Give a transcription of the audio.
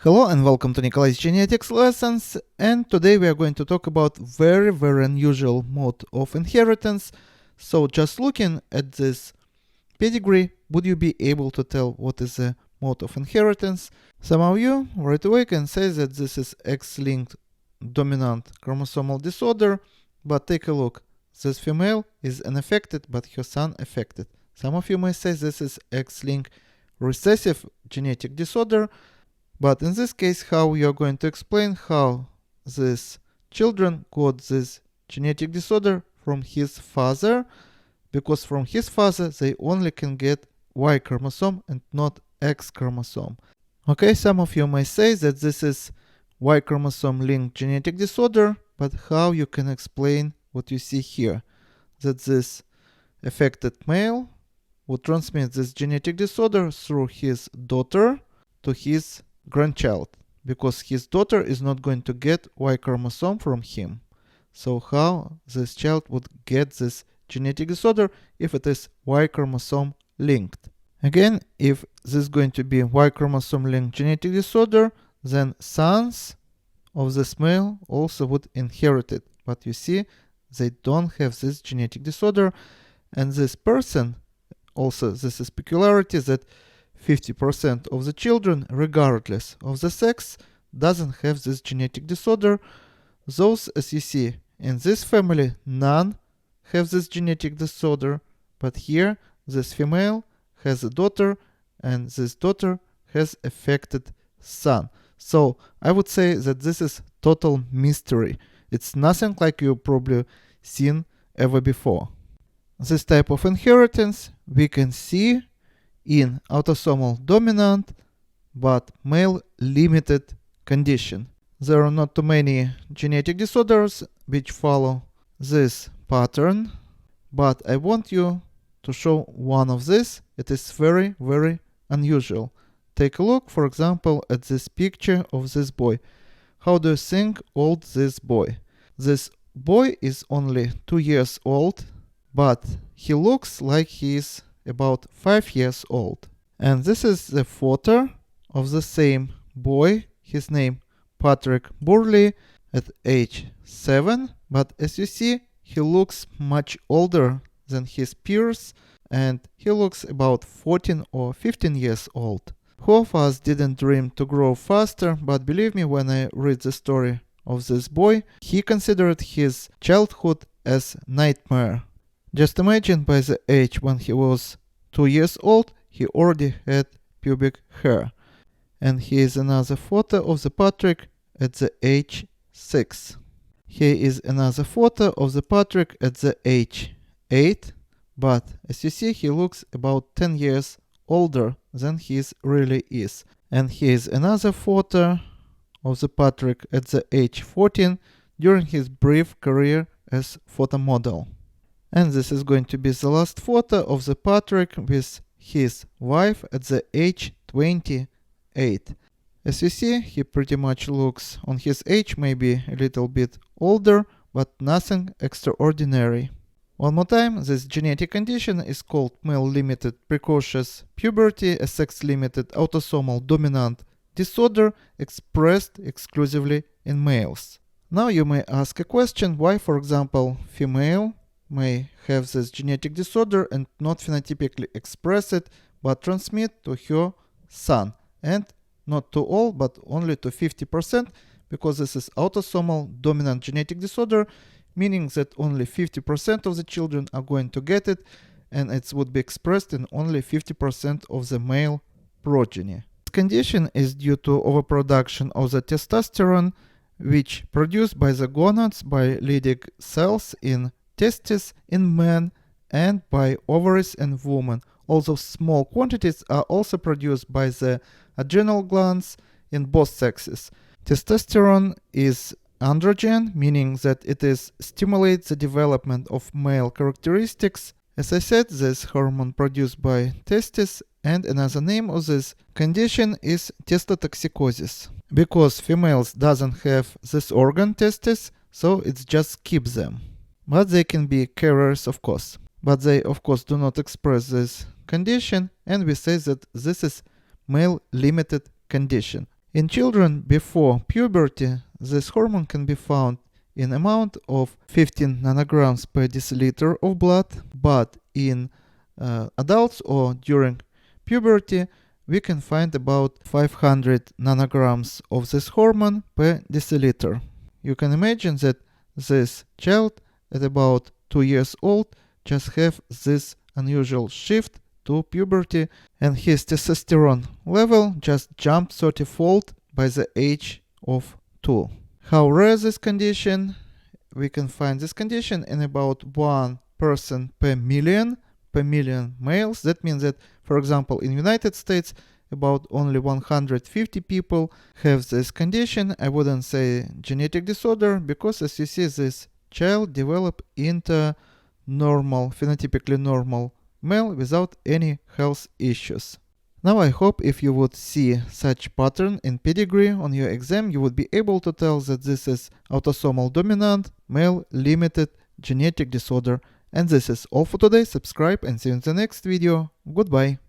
Hello and welcome to Nikolai's Genetics Lessons, and today we are going to talk about very unusual mode of inheritance. So just looking at this pedigree, would you be able to tell what is a mode of inheritance? Some of you right away can say that this is X-linked dominant chromosomal disorder, but take a look. This female is unaffected, but her son affected. Some of you may say this is X-linked recessive genetic disorder. But in this case, how we are going to explain how these children got this genetic disorder from his father, because from his father they only can get Y chromosome and not X chromosome. Okay, some of you may say that this is Y chromosome linked genetic disorder, but how you can explain what you see here? That this affected male would transmit this genetic disorder through his daughter to his grandchild, because his daughter is not going to get Y chromosome from him. So how this child would get this genetic disorder if it is Y chromosome linked? Again, if this is going to be Y chromosome linked genetic disorder, then sons of this male also would inherit it. But you see, they don't have this genetic disorder, and this person also, this is peculiarity that 50% of the children, regardless of the sex, doesn't have this genetic disorder. Those, as you see, in this family, none have this genetic disorder, but here, this female has a daughter, and this daughter has affected son. So I would say that this is total mystery. It's nothing like you've probably seen ever before. This type of inheritance we can see in autosomal dominant but male limited condition. There are not too many genetic disorders which follow this pattern, but I want you to show one of these. It is very unusual. Take a look, for example, at this picture of this boy. How do you think old this boy? This boy is only 2 years old, but he looks like he is about 5 years old. And this is the photo of the same boy, his name Patrick Burleigh, at age 7, but as you see, he looks much older than his peers, and he looks about 14 or 15 years old. Who of us didn't dream to grow faster, but believe me, when I read the story of this boy, he considered his childhood as nightmare. Just imagine, by the age when he was 2 years old, he already had pubic hair. And here is another photo of the Patrick at the age 6. Here is another photo of the Patrick at the age 8. But as you see, he looks about 10 years older than he really is. And here is another photo of the Patrick at the age 14 during his brief career as photo model. And this is going to be the last photo of the Patrick with his wife at the age 28. As you see, he pretty much looks on his age, maybe a little bit older, but nothing extraordinary. One more time, this genetic condition is called male-limited precocious puberty, a sex-limited autosomal dominant disorder expressed exclusively in males. Now you may ask a question, why, for example, female may have this genetic disorder and not phenotypically express it, but transmit to her son, and not to all, but only to 50%, because this is autosomal dominant genetic disorder, meaning that only 50% of the children are going to get it, and it would be expressed in only 50% of the male progeny. This condition is due to overproduction of the testosterone, which produced by the gonads by Leydig cells in testes in men and by ovaries in women, although small quantities are also produced by the adrenal glands in both sexes. Testosterone is androgen, meaning that it stimulates the development of male characteristics. As I said, this hormone produced by testes, and another name of this condition is testotoxicosis. Because females doesn't have this organ, testes, so it just skips them. But they can be carriers, of course. But they, of course, do not express this condition, and we say that this is male-limited condition. In children before puberty, this hormone can be found in amount of 15 nanograms per deciliter of blood, but in adults or during puberty, we can find about 500 nanograms of this hormone per deciliter. You can imagine that this child at about 2 years old just have this unusual shift to puberty, and his testosterone level just jumped 30-fold by the age of 2. How rare this condition? We can find this condition in about 1 person per million males. That means that, for example, in United States, about only 150 people have this condition. I wouldn't say genetic disorder, because as you see, this child develop into normal, phenotypically normal male without any health issues. Now I hope if you would see such pattern in pedigree on your exam, you would be able to tell that this is autosomal dominant, male limited genetic disorder. And this is all for today. Subscribe and see you in the next video. Goodbye.